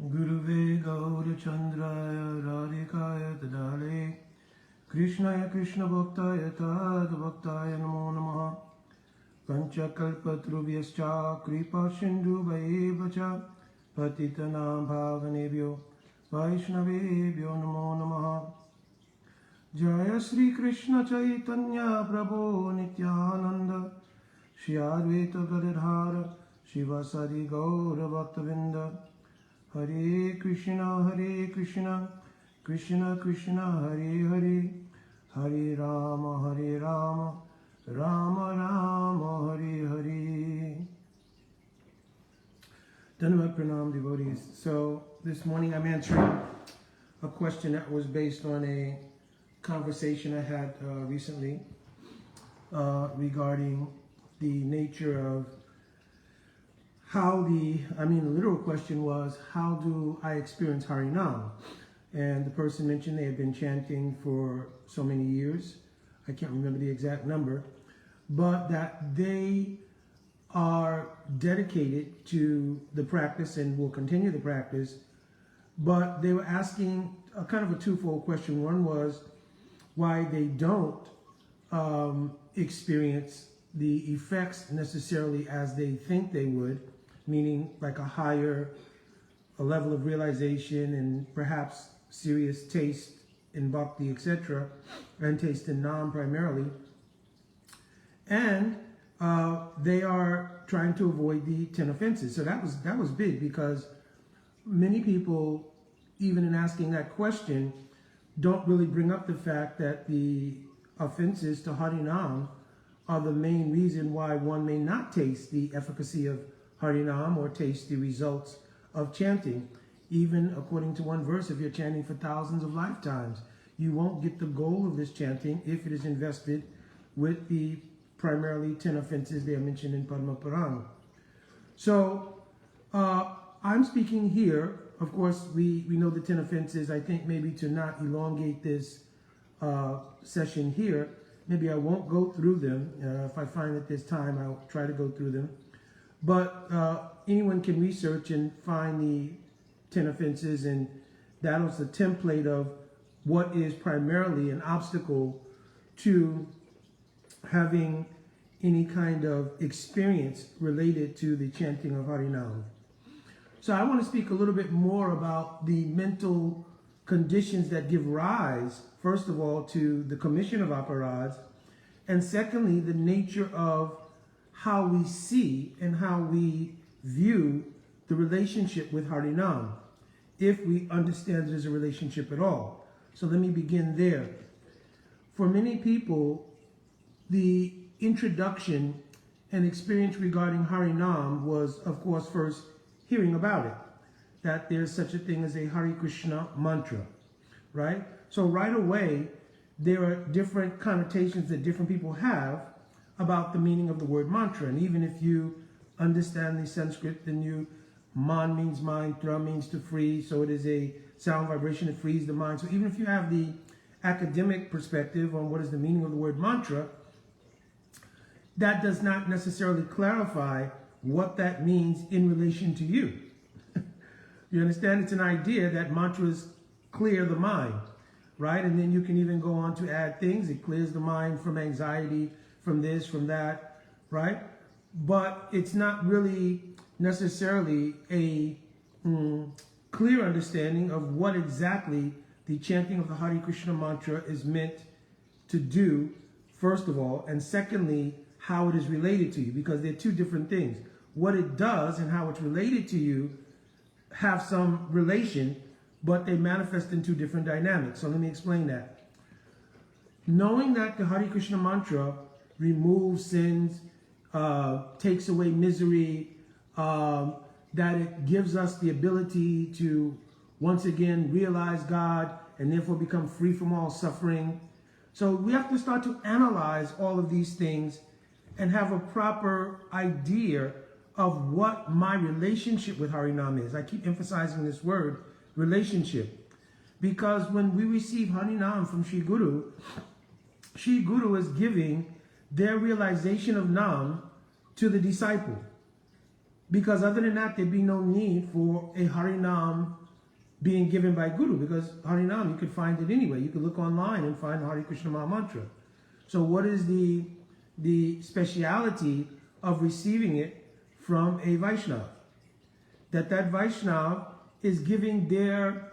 Guruve Gaurachandraya Radhikaya Tadale Krishnaya Krishna Bhaktaya Tad Bhaktaya Namo Namaha Panchakalpatrubhyascha Kripa Sindhu Vaevacha Patitanam Bhavanebhyo Vaishnavebhyo Namo Namaha Jaya Sri Krishna Chaitanya Prabhu Nityananda Shri Advaita Gadadhara Shivasadi Gaura Bhaktavinda Hare Krishna, Krishna Krishna, Hare Hare, Hare Rama, Rama Rama, Hare Hare. Dhanavad Pranam, devotees. So this morning I'm answering a question that was based on a conversation I had recently regarding the nature of the literal question was, how do I experience Harinam? And the person mentioned they had been chanting for so many years. I can't remember the exact number, but that they are dedicated to the practice and will continue the practice. But they were asking a kind of a twofold question. One was why they don't experience the effects necessarily as they think they would, meaning like a level of realization and perhaps serious taste in bhakti, etc., and taste in nam primarily. And they are trying to avoid the 10 offenses. So that was big, because many people, even in asking that question, don't really bring up the fact that the offenses to Harinam are the main reason why one may not taste the efficacy of Harinam or taste the results of chanting. Even according to one verse, if you're chanting for thousands of lifetimes, you won't get the goal of this chanting if it is invested with the primarily 10 offenses they are mentioned in Padma Purana. So I'm speaking here, of course, we know the 10 offenses. I think maybe to not elongate this session here, maybe I won't go through them. If I find that there's time, I'll try to go through them. But anyone can research and find the 10 offenses, and that was the template of what is primarily an obstacle to having any kind of experience related to the chanting of Harinam. So I want to speak a little bit more about the mental conditions that give rise, first of all, to the commission of aparads, and secondly, the nature of how we see and how we view the relationship with Harinam, if we understand it as a relationship at all. So let me begin there. For many people, the introduction and experience regarding Harinam was, of course, first hearing about it, that there's such a thing as a Hare Krishna mantra, right? So right away, there are different connotations that different people have about the meaning of the word mantra. And even if you understand the Sanskrit, then man means mind, tra means to free, so it is a sound vibration that frees the mind. So even if you have the academic perspective on what is the meaning of the word mantra, that does not necessarily clarify what that means in relation to you. You understand? It's an idea that mantras clear the mind, right? And then you can even go on to add things. It clears the mind from anxiety, from this, from that, right? But it's not really necessarily a clear understanding of what exactly the chanting of the Hare Krishna mantra is meant to do, first of all, and secondly, how it is related to you, because they're two different things. What it does and how it's related to you have some relation, but they manifest in two different dynamics. So let me explain that. Knowing that the Hare Krishna mantra removes sins, takes away misery, that it gives us the ability to once again realize God and therefore become free from all suffering. So we have to start to analyze all of these things and have a proper idea of what my relationship with Harinam is. I keep emphasizing this word, relationship, because when we receive Harinam from Sri Guru is giving their realization of Nam to the disciple. Because other than that, there'd be no need for a Harinam being given by Guru, because Harinam, you could find it anyway. You could look online and find the Hare Krishna Maha Mantra. So what is the speciality of receiving it from a Vaishnava? That Vaishnava is giving their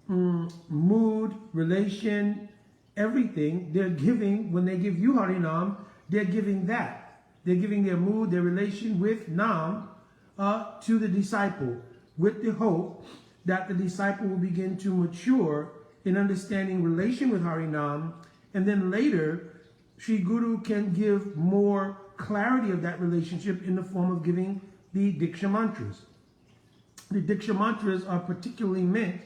mood, relation, everything. They're giving, when they give you Harinam, they're giving that. They're giving their mood, their relation with Nam to the disciple, with the hope that the disciple will begin to mature in understanding relation with Harinam, and then later Sri Guru can give more clarity of that relationship in the form of giving the Diksha mantras. The Diksha mantras are particularly meant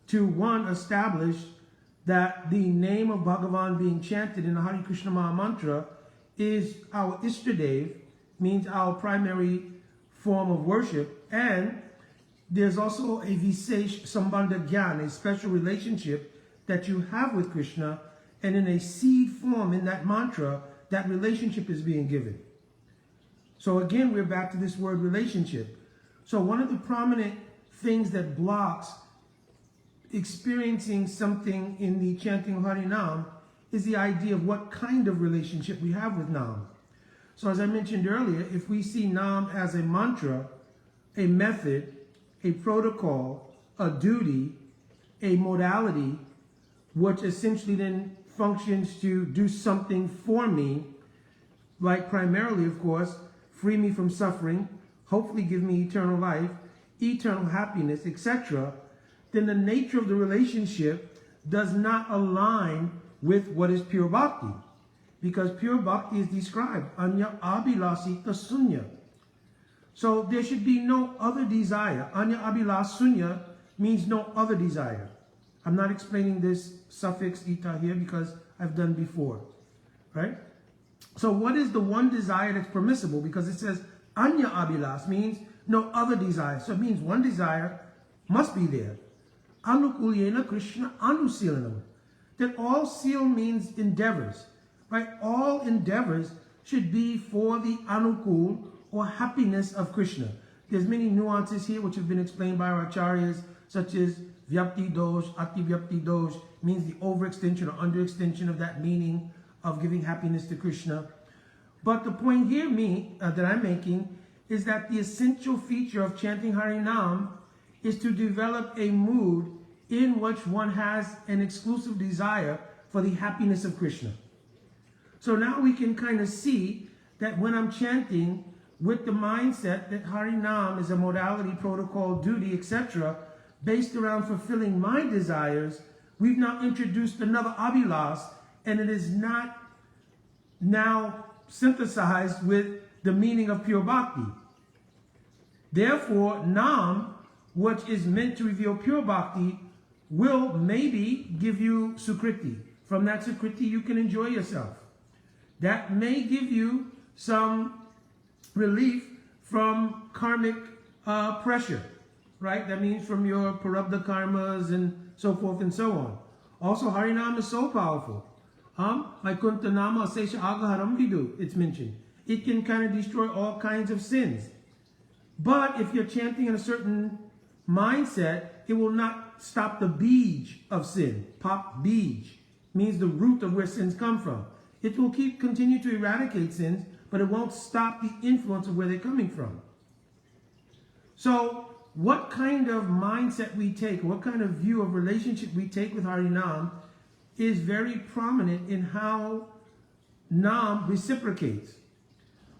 to, one, establish that the name of Bhagavan being chanted in the Hare Krishna Maha Mantra is our Ishtadev, means our primary form of worship, and there's also a Visesh Sambandha Gyan, a special relationship that you have with Krishna, and in a seed form in that mantra, that relationship is being given. So again, we're back to this word relationship. So one of the prominent things that blocks experiencing something in the chanting of Harinam is the idea of what kind of relationship we have with Nam. So as I mentioned earlier, if we see Nam as a mantra, a method, a protocol, a duty, a modality, which essentially then functions to do something for me, like primarily, of course, free me from suffering, hopefully give me eternal life, eternal happiness, etc., then the nature of the relationship does not align with what is pure bhakti. Because pure bhakti is described, anya abhilasita sunya. So there should be no other desire. Anya abhilas sunya means no other desire. I'm not explaining this suffix ita here because I've done before, right? So what is the one desire that's permissible? Because it says anya abhilas means no other desire. So it means one desire must be there. Anukulyena Krishna anusilanam. That all seal means endeavors, right? All endeavors should be for the anukul, or happiness of Krishna. There's many nuances here which have been explained by our acharyas, such as vyapti dosh, ati vyapti dosh, means the overextension or underextension of that meaning of giving happiness to Krishna. But the point here that I'm making is that the essential feature of chanting Harinam is to develop a mood in which one has an exclusive desire for the happiness of Krishna. So now we can kind of see that when I'm chanting with the mindset that Harinam is a modality, protocol, duty, etc., based around fulfilling my desires, we've now introduced another abhilas, and it is not now synthesized with the meaning of pure bhakti. Therefore, Nam, which is meant to reveal pure bhakti, will maybe give you sukriti. From that sukriti, you can enjoy yourself. That may give you some relief from karmic pressure, right? That means from your parabdha karmas and so forth and so on. Also, Harinam is so powerful. Vaikuntha nama asesha agaharam vidu, it's mentioned. It can kind of destroy all kinds of sins. But if you're chanting in a certain mindset, it will not stop the beej of sin. Pap beej means the root of where sins come from. It will continue to eradicate sins, but it won't stop the influence of where they're coming from. So what kind of mindset we take, what kind of view of relationship we take with Harinam is very prominent in how Nam reciprocates.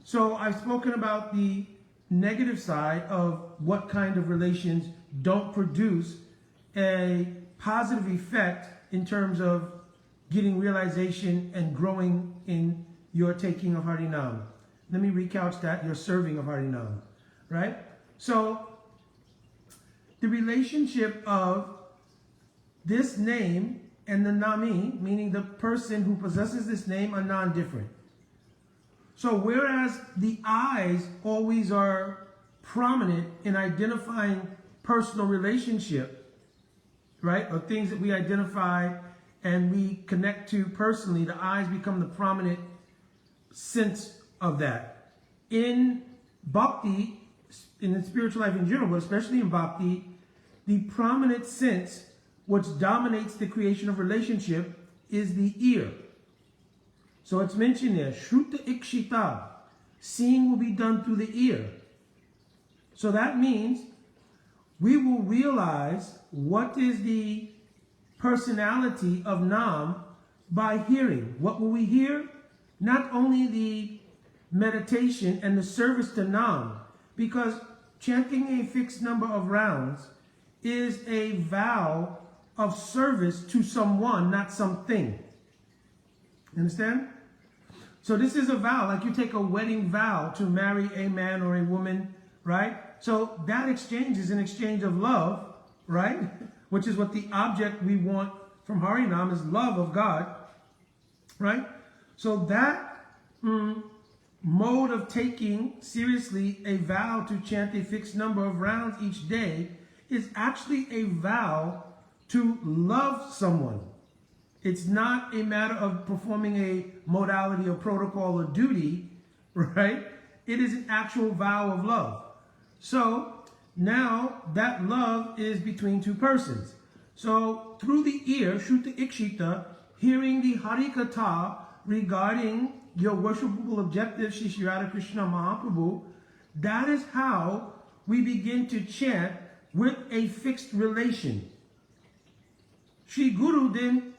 So I've spoken about the negative side of what kind of relations don't produce a positive effect in terms of getting realization and growing in your taking of Harinam. Let me recouch that, your serving of Harinam, right? So the relationship of this name and the Nami, meaning the person who possesses this name, are non-different. So whereas the eyes always are prominent in identifying personal relationship, right, or things that we identify and we connect to personally, the eyes become the prominent sense of that. In bhakti, in the spiritual life in general, but especially in bhakti, the prominent sense which dominates the creation of relationship is the ear. So it's mentioned there, Shruta Ikshita, seeing will be done through the ear. So that means we will realize what is the personality of Nam by hearing. What will we hear? Not only the meditation and the service to Nam, because chanting a fixed number of rounds is a vow of service to someone, not something. Understand? So this is a vow, like you take a wedding vow to marry a man or a woman, right? So that exchange is an exchange of love, right? Which is what the object we want from Harinam is love of God, right? So that mode of taking seriously a vow to chant a fixed number of rounds each day is actually a vow to love someone. It's not a matter of performing a modality or protocol or duty, right? It is an actual vow of love. So now that love is between two persons. So through the ear, Shruta Ikshita, hearing the Harikatha regarding your worshipable objective, Shri Hare Krishna Mahaprabhu, that is how we begin to chant with a fixed relation. Sri Guru then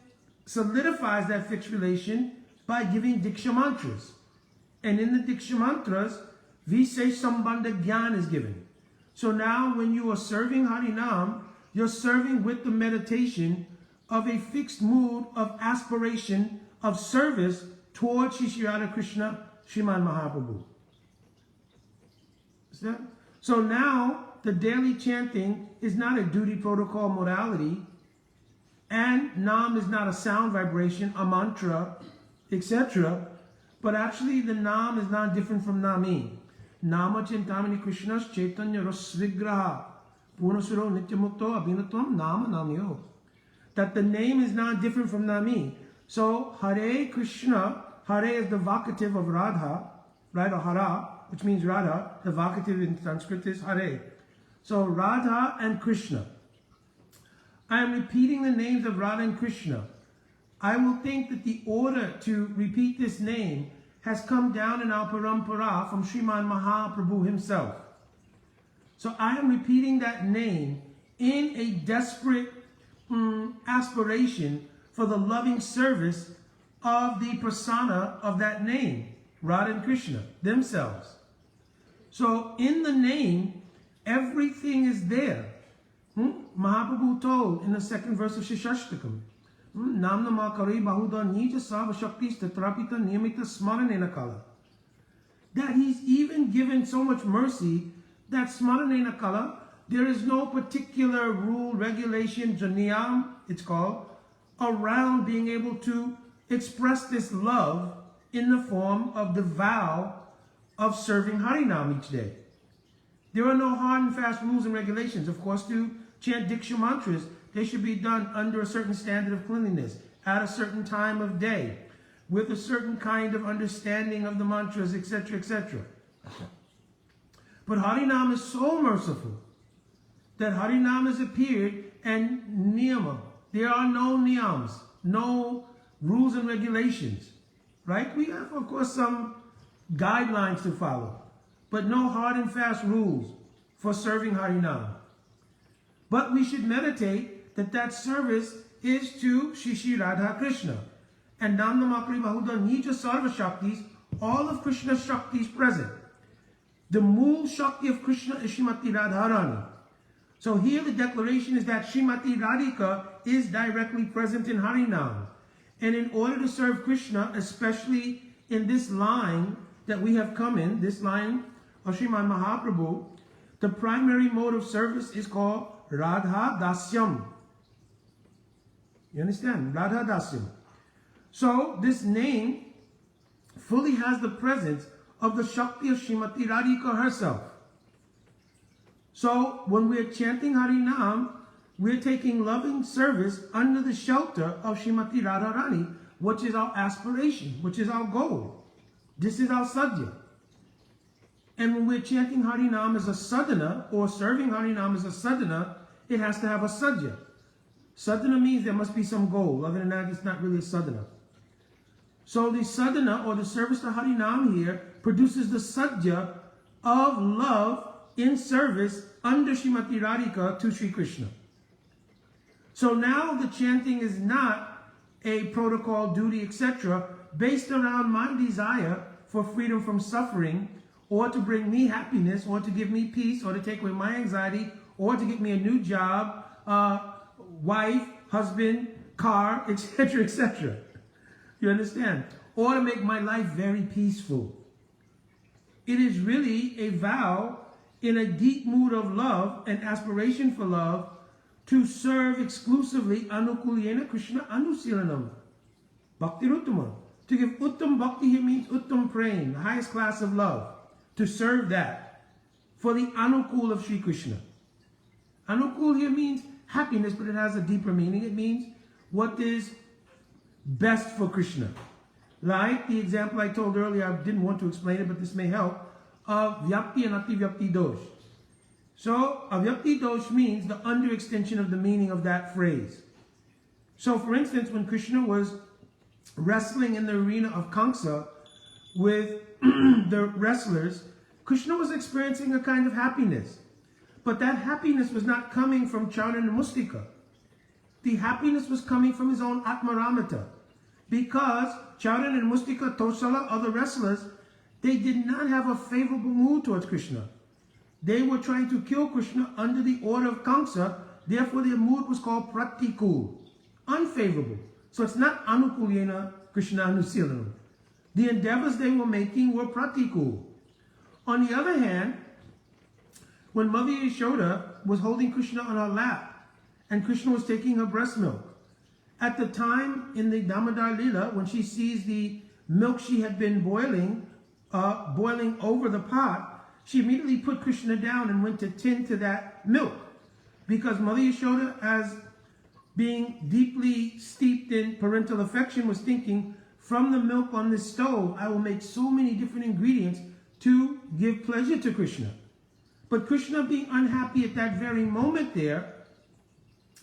solidifies that fixed relation by giving Diksha mantras. And in the Diksha mantras, Visesh Sambandha Gyan is given. So now when you are serving Harinam, you're serving with the meditation of a fixed mood of aspiration, of service towards Shri Hare Krishna, Sriman Mahaprabhu. So now the daily chanting is not a duty protocol modality, and Nam is not a sound vibration, a mantra, etc. But actually the Nam is not different from Nami. Nama Chintamani Krishna's Chaitanya Rasvigraha Purnasuro Nityamukto Abhinatvam Nama Namyo. That the name is not different from Nami. So Hare Krishna, Hare is the vocative of Radha, right, or Hara, which means Radha. The vocative in Sanskrit is Hare. So Radha and Krishna. I am repeating the names of Radha and Krishna. I will think that the order to repeat this name has come down in our parampara from Sriman Mahaprabhu himself. So I am repeating that name in a desperate aspiration for the loving service of the persona of that name, Radha and Krishna themselves. So in the name, everything is there. Mahaprabhu told in the second verse of Shishashtakam, Namna Makari Bahuda Nija Sava Shaktis Tatrapita Niyamita Smaranena Kala. That he's even given so much mercy that Smaranena Kala, there is no particular rule, regulation, janiyam, it's called, around being able to express this love in the form of the vow of serving Harinam each day. There are no hard and fast rules and regulations. Of course, to chant Diksha mantras, they should be done under a certain standard of cleanliness, at a certain time of day, with a certain kind of understanding of the mantras, etc., etc. But Harinam is so merciful that Harinam has appeared and niyama. There are no niyams, no rules and regulations, right? We have, of course, some guidelines to follow, but no hard and fast rules for serving Harinam. But we should meditate that service is to Shri Radha Krishna. And Namnamakri Bahuda Nija Sarva Shaktis, all of Krishna's Shaktis present. The Mool Shakti of Krishna is Srimati Radharani. So here the declaration is that Srimati Radhika is directly present in Harinam. And in order to serve Krishna, especially in this line that we have come in, this line of Sriman Mahaprabhu, the primary mode of service is called Radha Dasyam. You understand? Radha Dasyam. So this name fully has the presence of the Shakti of Srimati Radhika herself. So when we're chanting Harinam, we're taking loving service under the shelter of Srimati Radharani, which is our aspiration, which is our goal. This is our sadhya. And when we're chanting Harinam as a sadhana, or serving Harinam as a sadhana, it has to have a sadhya. Sadhana means there must be some goal. Other than that, it's not really a sadhana. So the sadhana, or the service to Harinam here, produces the sadhya of love in service under Srimati Radhika to Sri Krishna. So now the chanting is not a protocol, duty, etc., based around my desire for freedom from suffering, or to bring me happiness, or to give me peace, or to take away my anxiety, or to get me a new job, wife, husband, car, etc., etc. You understand? Or to make my life very peaceful. It is really a vow in a deep mood of love and aspiration for love to serve exclusively Anukulyena Krishna Anusilanam. Bhakti Uttama. To give Uttam Bhakti here means Uttam praying, the highest class of love. To serve that for the Anukul of Sri Krishna. Anukul here means happiness, but it has a deeper meaning. It means what is best for Krishna. Like the example I told earlier, I didn't want to explain it, but this may help, of Vyapti and Ativyapti dosh. So, Avyapti dosh means the underextension of the meaning of that phrase. So, for instance, when Krishna was wrestling in the arena of Kamsa with the wrestlers, Krishna was experiencing a kind of happiness. But that happiness was not coming from Charan and Mustika. The happiness was coming from his own Atmaramita. Because Charan and Mustika, Tosala, other wrestlers, they did not have a favorable mood towards Krishna. They were trying to kill Krishna under the order of Kamsa. Therefore, their mood was called Pratikul, unfavorable. So it's not Anukulyena Krishna Anusilanam. The endeavors they were making were Pratikul. On the other hand, when Mother Yashoda was holding Krishna on her lap and Krishna was taking her breast milk, at the time in the Damodar Lila, when she sees the milk she had been boiling over the pot, she immediately put Krishna down and went to tend to that milk. Because Mother Yashoda, as being deeply steeped in parental affection, was thinking, from the milk on this stove, I will make so many different ingredients to give pleasure to Krishna. But Krishna, being unhappy at that very moment there,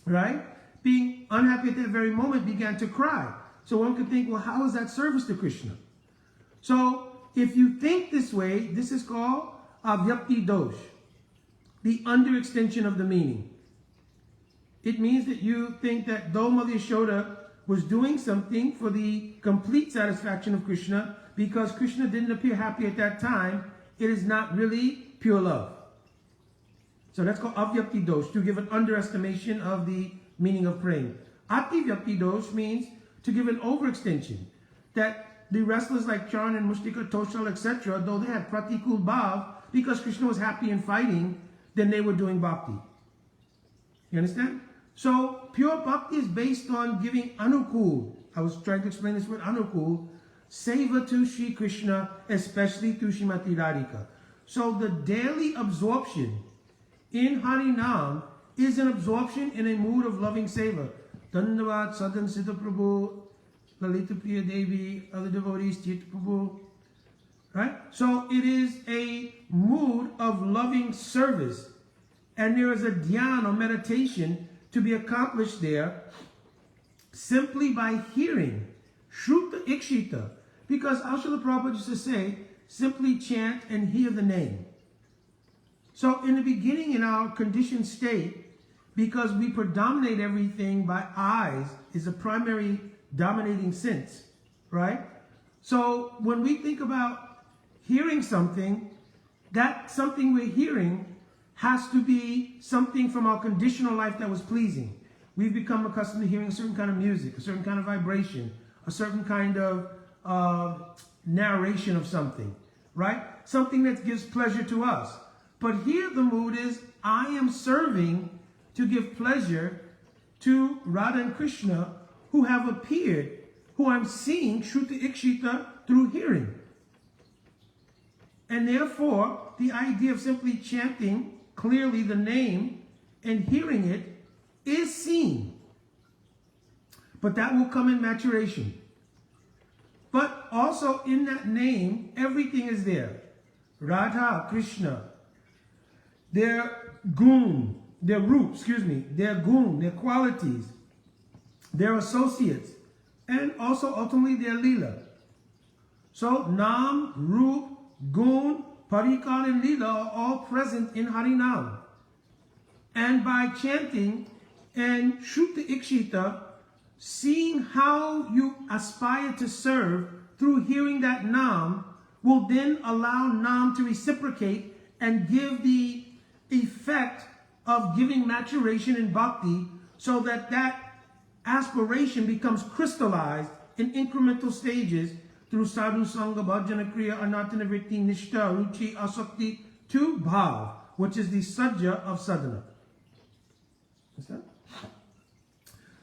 right? Being unhappy at that very moment, began to cry. So one could think, well, how is that service to Krishna? So if you think this way, this is called Avyapti dosh, the underextension of the meaning. It means that you think that though Mother Yashoda was doing something for the complete satisfaction of Krishna, because Krishna didn't appear happy at that time, it is not really pure love. So that's called Avyapti dosh, to give an underestimation of the meaning of praying. Ativyapti dosh means to give an overextension, that the wrestlers like Charan and Mustika, Toshal, etc., though they had pratikul bhav, because Krishna was happy in fighting, then they were doing bhakti. You understand? So pure bhakti is based on giving anukul. I was trying to explain this word anukul, seva to Sri Krishna, especially to Srimati Radhika. So the daily absorption in Harinam is an absorption in a mood of loving seva. Dhanavad, Sadhan, Siddha Prabhu, Lalita Priya Devi, other devotees, Chit Prabhu. Right? So it is a mood of loving service. And there is a dhyan or meditation to be accomplished there simply by hearing. Shruta Ikshita. Because Srila Prabhupada used to say, simply chant and hear the name. So in the beginning, in our conditioned state, because we predominate everything by eyes, is a primary dominating sense, right? So when we think about hearing something, that something we're hearing has to be something from our conditional life that was pleasing. We've become accustomed to hearing a certain kind of music, a certain kind of vibration, a certain kind of narration of something, right? Something that gives pleasure to us. But here the mood is, I am serving to give pleasure to Radha and Krishna, who have appeared, who I'm seeing Shruta Ikshita through hearing. And therefore, the idea of simply chanting clearly the name and hearing it is seen. But that will come in maturation. But also in that name, everything is there. Radha, Krishna, their gun, their root, their gun, their qualities, their associates, and also ultimately their lila. So Nam, Roop, Gun, Parikar, and Lila are all present in Harinam. And by chanting and Shruta Ikshita, seeing how you aspire to serve through hearing that Nam will then allow Nam to reciprocate and give the effect of giving maturation in bhakti, so that that aspiration becomes crystallized in incremental stages through sadhu sangha, bhajana kriya, anatana vritti, nishta, ruchi, asakti, to bhav, which is the sajja of sadhana. Understand?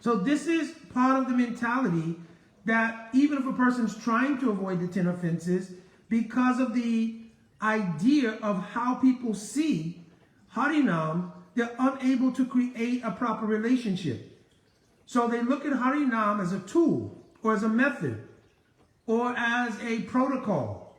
So this is part of the mentality that even if a person's trying to avoid the 10 offenses, because of the idea of how people see Harinam, they're unable to create a proper relationship. So they look at Harinam as a tool, or as a method, or as a protocol.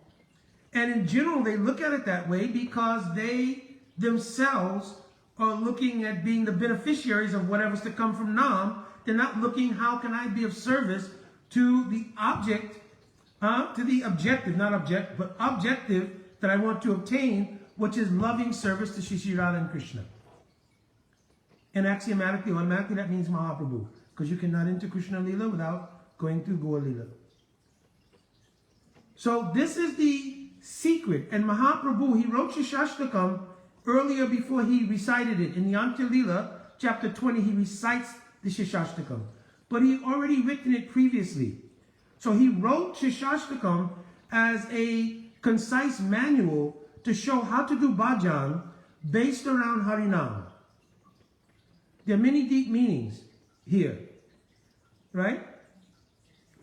And in general, they look at it that way because they themselves are looking at being the beneficiaries of whatever's to come from Nam. They're not looking, how can I be of service to the object, to the objective, not object, but objective that I want to obtain, which is loving service to Shri Radha and Krishna. And axiomatically, automatically, that means Mahaprabhu, because you cannot enter Krishna Lila without going through Gaur Lila. So this is the secret. And Mahaprabhu, he wrote Shashtakam earlier before he recited it. In the Antya Lila, chapter 20, he recites the Shashtakam. But he had already written it previously. So he wrote Shashtakam as a concise manual to show how to do bhajan based around Harinam. There are many deep meanings here. Right?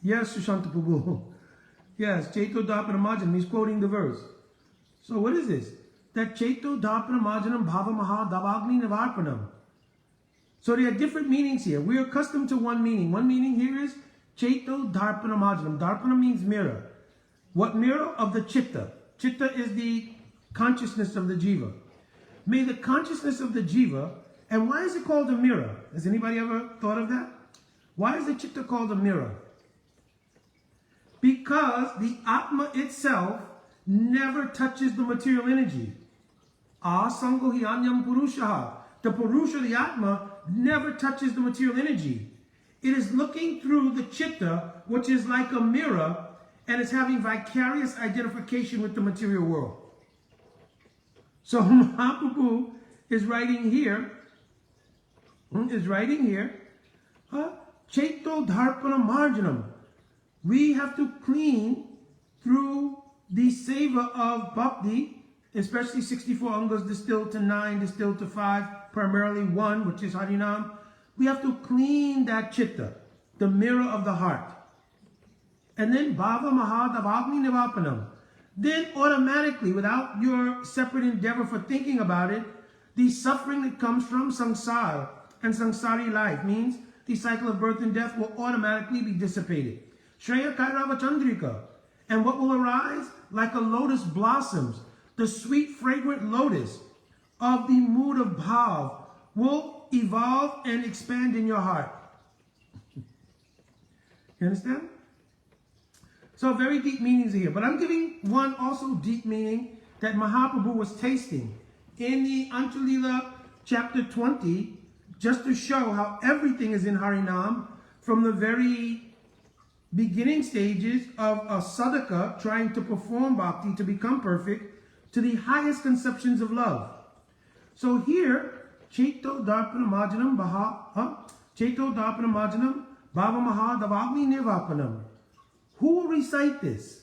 Yes, Sushanta Prabhu. Yes, Chaito Dharpana Marjanam. He's quoting the verse. So what is this? That Chaito Dharpana Marjanam Bhava Maha Davagni Navarpanam. So there are different meanings here. We're accustomed to one meaning. One meaning here is Chaito Dharpana Marjanam. Dharpana means mirror. What mirror? Of the Chitta. Chitta is the consciousness of the Jiva. May the consciousness of the Jiva, and why is it called a mirror? Has anybody ever thought of that? Why is the Chitta called a mirror? Because the Atma itself never touches the material energy. Asango Hyanyam Purushaha. The Purusha, the Atma, never touches the material energy. It is looking through the Chitta, which is like a mirror, and is having vicarious identification with the material world. So Mahaprabhu is writing here, Chaito Dharpana Marjanam. We have to clean through the seva of bhakti, especially 64 angas distilled to 9, distilled to 5, primarily 1, which is Harinam. We have to clean that chitta, the mirror of the heart. And then bhava mahadavagni nivapanam. Then automatically, without your separate endeavor for thinking about it, the suffering that comes from samsara and samsari life means the cycle of birth and death will automatically be dissipated. Shreya Kairava Chandrika. And what will arise? Like a lotus blossoms, the sweet fragrant lotus of the mood of bhav will evolve and expand in your heart. You understand? So very deep meanings here. But I'm giving one also deep meaning that Mahaprabhu was tasting in the Antya-lila chapter 20, just to show how everything is in Harinam, from the very beginning stages of a sadhaka trying to perform bhakti to become perfect, to the highest conceptions of love. So here, Chaito Dharpana Marjanam Bhava Maha Davagni Nivapanam. Who will recite this?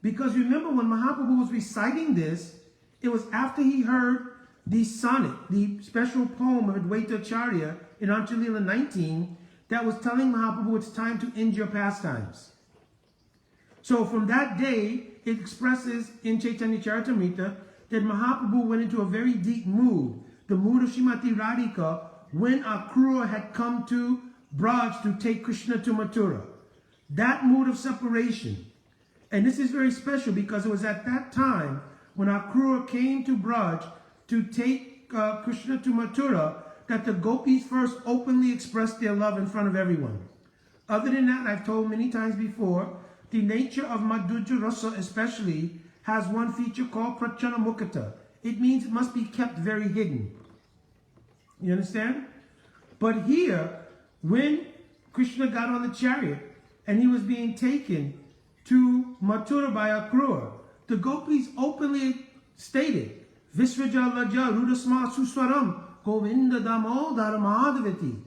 Because remember, when Mahaprabhu was reciting this, it was after he heard the sonnet, the special poem of Advaita Acharya in Antya-lila 19, that was telling Mahaprabhu it's time to end your pastimes. So from that day, it expresses in Chaitanya Charitamrita that Mahaprabhu went into a very deep mood, the mood of Srimati Radhika, when Akrura had come to Braj to take Krishna to Mathura. That mood of separation. And this is very special because it was at that time when Akrura came to Braj to take Krishna to Mathura, that the gopis first openly expressed their love in front of everyone. Other than that, I've told many times before, the nature of Madhurya Rasa especially has one feature called Prachana Mukata. It means it must be kept very hidden. You understand? But here, when Krishna got on the chariot and he was being taken to Mathura by Akrura, the gopis openly stated, Visraja Laja Rudasma Suswaram Govinda Damo Dharamadavati.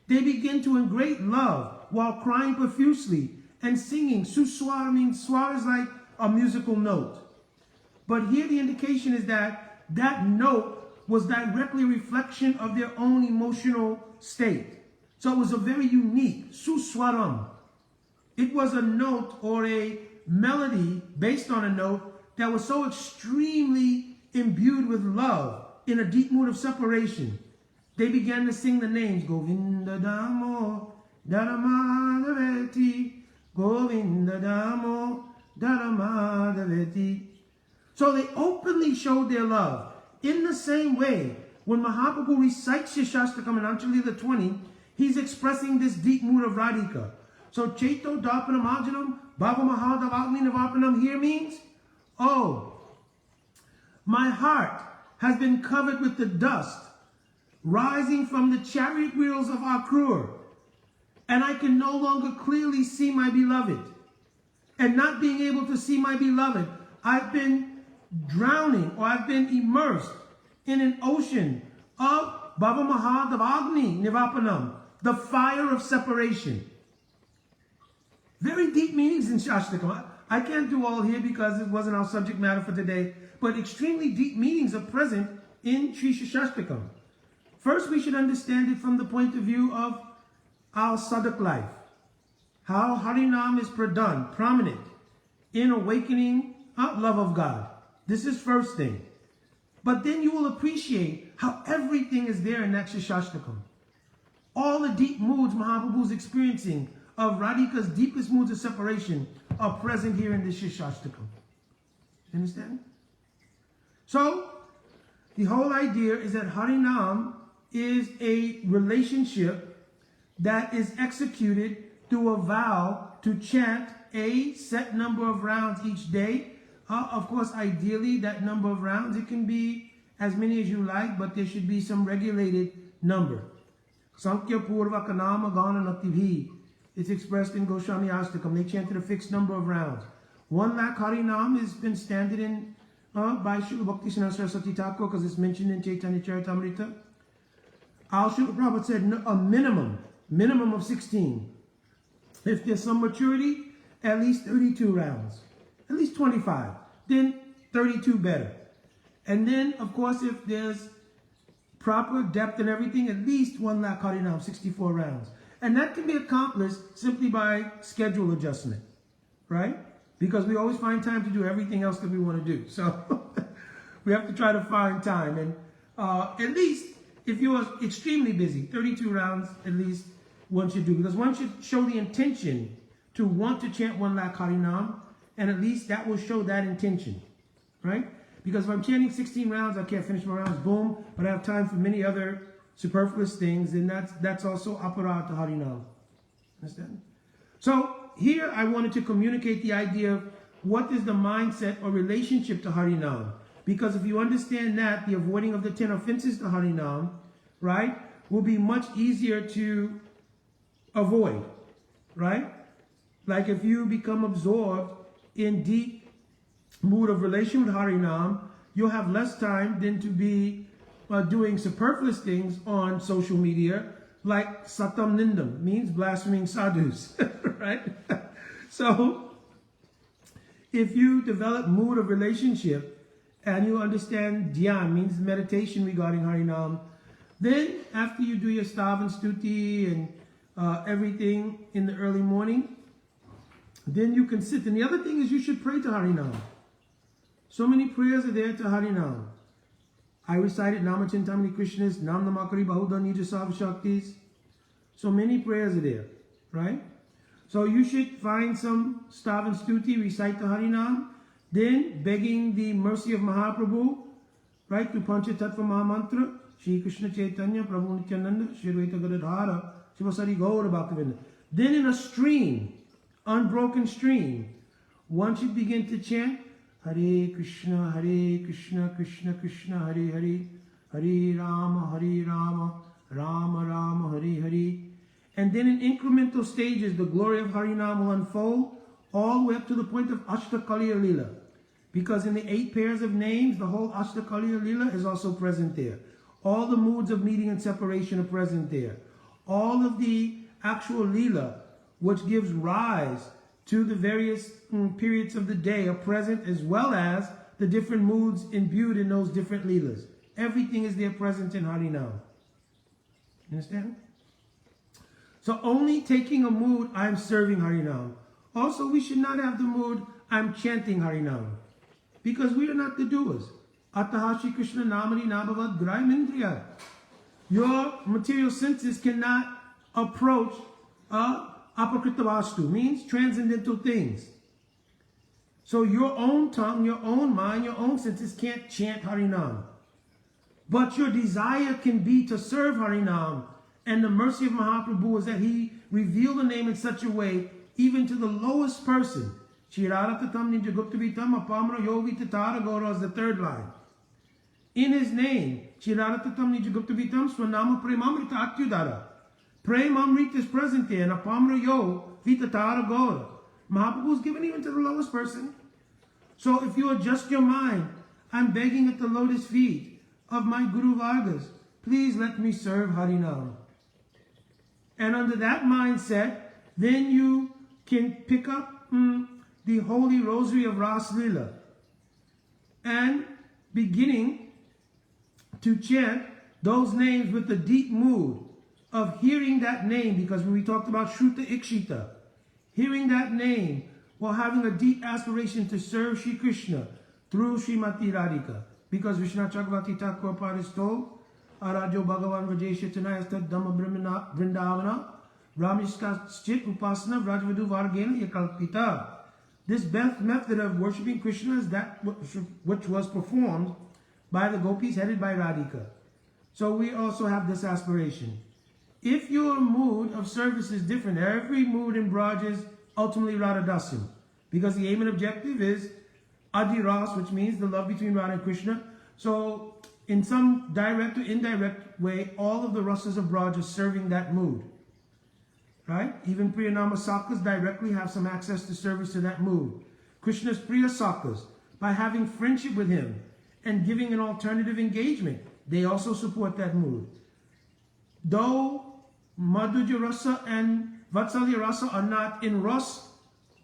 They begin to in great love while crying profusely and singing. Suswara means swara is like a musical note. But here the indication is that that note was directly a reflection of their own emotional state. So it was a very unique suswaram. It was a note or a melody based on a note that was so extremely imbued with love in a deep mood of separation. They began to sing the names Govinda Damo Dharamadavati, Govinda Damo Dharamadavati. So they openly showed their love. In the same way, when Mahaprabhu recites Shashtakam in Anjalila 20, he's expressing this deep mood of Radhika. So Chaito Darpanam Ajanam Baba Mahadavagni Navapanam here means, oh, my heart has been covered with the dust rising from the chariot wheels of Akrura, and I can no longer clearly see my beloved. And not being able to see my beloved, I've been drowning, or I've been immersed in an ocean of Baba Mahadavagni Nivapanam, the fire of separation. Very deep meanings in Shashtakam. I can't do all here because it wasn't our subject matter for today, but extremely deep meanings are present in Sri Shashtakam. First, we should understand it from the point of view of our sadhak life. How Harinam is prominent in awakening our love of God. This is first thing. But then you will appreciate how everything is there in that Shashtakam. All the deep moods Mahaprabhu is experiencing of Radhika's deepest moods of separation are present here in this Shashtakam. Understand? So, the whole idea is that Harinam is a relationship that is executed through a vow to chant a set number of rounds each day. Of course, ideally, that number of rounds, it can be as many as you like, but there should be some regulated number. Sankhya Purva Kanama Gana Naktivhi. It's expressed in Goswami Astakam. They chanted a fixed number of rounds. 1 lakh Harinam has been standard in by Srila Bhaktisiddhanta Saraswati Thakur because it's mentioned in Chaitanya Charitamrita. Our Srila Prabhupada said a minimum of 16. If there's some maturity, at least 32 rounds. At least 25. Then 32 better. And then, of course, if there's proper depth and everything, at least 1 lakh Harinam, 64 rounds. And that can be accomplished simply by schedule adjustment, right? Because we always find time to do everything else that we want to do. So we have to try to find time. And at least, if you're extremely busy, 32 rounds at least one should do. Because one should show the intention to want to chant 1 lakh Harinam, and at least that will show that intention, right? Because if I'm chanting 16 rounds, I can't finish my rounds, boom, but I have time for many other superfluous things, and that's also aparat to Harinam. Understand? So here I wanted to communicate the idea of what is the mindset or relationship to Harinam. Because if you understand that, the avoiding of the 10 offenses to Harinam, right, will be much easier to avoid, right? Like if you become absorbed in deep mood of relation with Harinam, you'll have less time than to be doing superfluous things on social media, like Satam Nindam, means blaspheming sadhus, right? So, if you develop mood of relationship and you understand dhyan, means meditation regarding Harinam, then after you do your stav and stuti and everything in the early morning, then you can sit. And the other thing is you should pray to Harinam. So many prayers are there to Harinam. I recited Namachintamani Krishna's Nam Namakari Bahuda Nija Sav Shaktis. So many prayers are there, right? So you should find some stav and stuti, recite the Harinam, Then begging the mercy of Mahaprabhu, right, through Panchatattva Mahamantra, Shri Krishna Chaitanya, Prabhu Nityananda, Shri Advaita Gadadhara, Shivasari Gaura Bhaktivinoda. Then in a stream, unbroken stream, one should begin to chant Hare Krishna, Krishna Krishna, Hare Hare, Hare Rama, Rama Rama, Hare Hare. And then in incremental stages, the glory of Harinam will unfold all the way up to the point of Ashtakaliya Lila. Because in the 8 pairs of names, the whole Ashtakaliya Lila is also present there. All the moods of meeting and separation are present there. All of the actual Lila, which gives rise to the various periods of the day, are present, as well as the different moods imbued in those different Leelas. Everything is there present in Harinam. Understand? So only taking a mood, I'm serving Harinam. Also, we should not have the mood, I'm chanting Harinam. Because we are not the doers. Atahashi Krishna Namani Nabhavad Graimindriya. Your material senses cannot approach Apakrita means transcendental things. So your own tongue, your own mind, your own senses can't chant Harinam. But your desire can be to serve Harinam. And the mercy of Mahaprabhu is that he revealed the name in such a way, even to the lowest person. Chiraratatam Ninjaguptavitam Apamra Yogi Tatara Gora is the 3rd line. In his name, Chiraratatam Ninjaguptavitam Swanama Premamrita Atyudara. Premamrita is present there, and Apamra Yo Vitatara Gora. Mahaprabhu is given even to the lowest person. So if you adjust your mind, I'm begging at the lotus feet of my Guru Vargas, please let me serve Harinam. And under that mindset, then you can pick up the Holy Rosary of Ras Lila and beginning to chant those names with the deep mood of hearing that name, because when we talked about Shruta Ikshita, hearing that name while having a deep aspiration to serve Shri Krishna through Srimati Radhika. Because Vishnu Chakravati Thakur Prabhupada is told, Arajo Bhagavan Vajesha Tanayasta Dhamma Vrindavana Ramishka Chit Upasana Vrajvadu Vargena Yakalpita. This best method of worshipping Krishna is that which was performed by the gopis headed by Radhika. So we also have this aspiration. If your mood of service is different, every mood in Braj is ultimately Radha Dasyam. Because the aim and objective is Adi Ras, which means the love between Radha and Krishna. So in some direct or indirect way, all of the rasas of Braj are serving that mood. Right? Even Priyanama Sakas directly have some access to service to that mood. Krishna's Priya Sakas, by having friendship with him and giving an alternative engagement, they also support that mood. Though Madhurya Rasa and Vatsalya Rasa are not in Ras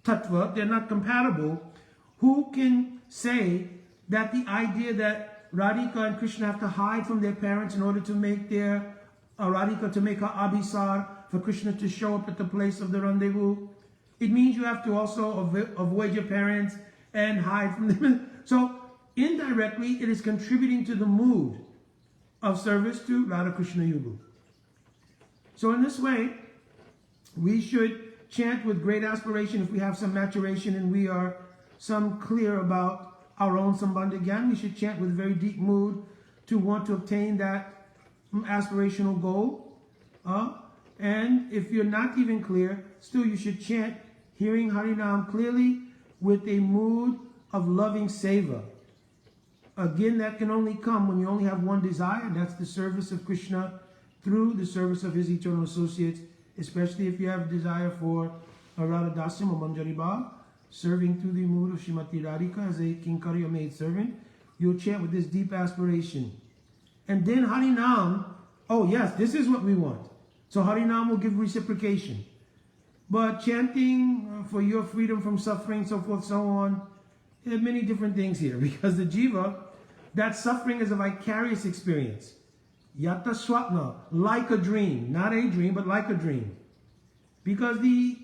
Tattva, they're not compatible, who can say that the idea that Radhika and Krishna have to hide from their parents in order to make their Radhika to make her Abhisar, for Krishna to show up at the place of the rendezvous? It means you have to also avoid your parents and hide from them. So indirectly, it is contributing to the mood of service to Radha Krishna Yuga. So in this way, we should chant with great aspiration. If we have some maturation and we are some clear about our own Sambandha Gyan, we should chant with very deep mood to want to obtain that aspirational goal. And if you're not even clear, still you should chant, hearing Harinam clearly with a mood of loving seva. Again, that can only come when you only have one desire, that's the service of Krishna through the service of his eternal associates, especially if you have desire for Radha Dasyam or Manjari Bhav, serving through the mood of Srimati Radhika as a Kinkari or maid servant. You'll chant with this deep aspiration. And then Harinam, oh yes, this is what we want. So Harinam will give reciprocation. But chanting for your freedom from suffering, so forth, so on, there are many different things here. Because the jiva, that suffering is a vicarious experience. Yatta swapna, like a dream. Not a dream, but like a dream. Because the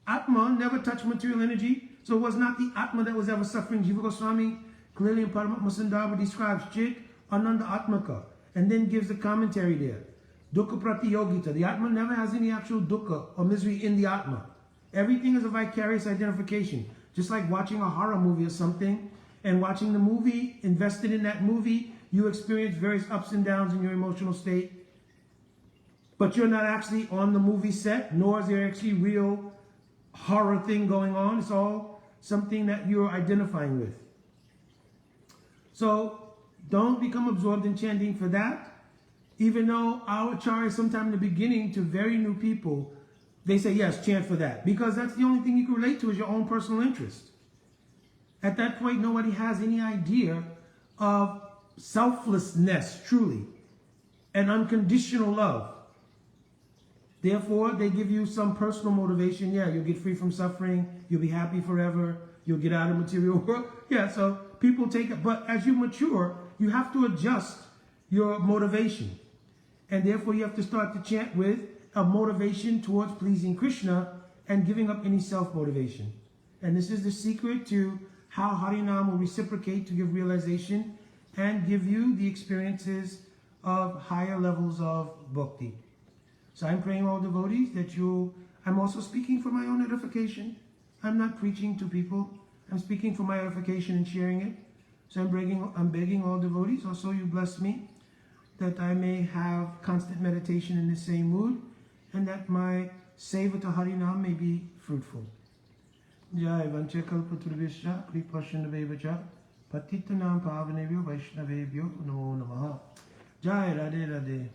Atma never touched material energy. So it was not the Atma that was ever suffering. Jiva Goswami clearly in Paramatma Sandarbha describes Chit Ananda Atmaka. And then gives the commentary there. Dukkha Pratiyogita. The Atma never has any actual dukkha or misery in the Atma. Everything is a vicarious identification. Just like watching a horror movie or something, And watching the movie, invested in that movie, you experience various ups and downs in your emotional state. But you're not actually on the movie set, nor is there actually real horror thing going on. It's all something that you're identifying with. So don't become absorbed in chanting for that. Even though our acharyas sometime in the beginning to very new people, they say, yes, chant for that. Because that's the only thing you can relate to is your own personal interest. At that point, nobody has any idea of selflessness, truly, and unconditional love. Therefore, they give you some personal motivation. Yeah, you'll get free from suffering. You'll be happy forever. You'll get out of the material world. Yeah, so people take it. But as you mature, you have to adjust your motivation. And therefore, you have to start to chant with a motivation towards pleasing Krishna and giving up any self-motivation. And this is the secret to how Harinam will reciprocate to give realization and give you the experiences of higher levels of bhakti. So I'm praying all devotees that I'm also speaking for my own edification. I'm not preaching to people. I'm speaking for my edification and sharing it. So I'm begging all devotees, also you bless me, that I may have constant meditation in the same mood, and that my seva to Harinam may be fruitful. Jai Vanchakalpaturvishya Kripashanavevaccha Patitanam Pavanevyo Vaishnavevyo Namo Namaha. Jai Radhe Radhe.